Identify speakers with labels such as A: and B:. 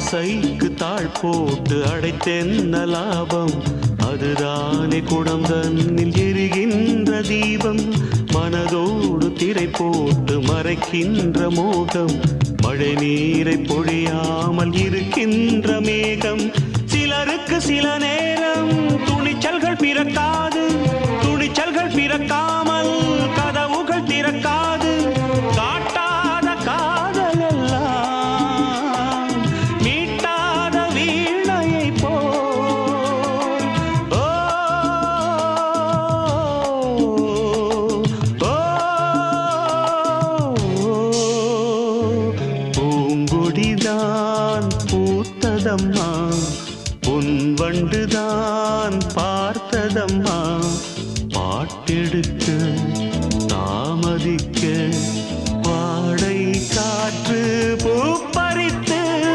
A: ஆசைக்கு தாழ் போட்டு அடைத்தென்ன லாபம்? அதுதானே குடம் தன்னில் எரிகின்ற தீபம். மனதோடு திரை போட்டு மறைக்கின்ற மோகம். மழை நீரை பொழியாமல் இருக்கின்ற மேகம். சிலருக்கு சில நேரம் துணிச்சல்கள் பிறக்காது. துணிச்சல்கள் பிறக்காமல் கதவுகள் திறக்காது. காட்டாத காதல் எல்லாம் மீட்டாத வீணையை போல். ஓ, ஓ, பூங்கொடிதான் பூத்ததம்மா, பொன்வண்டுதான் பார்த்ததம்மா. பாட்டெடுக்க தாமதிக்க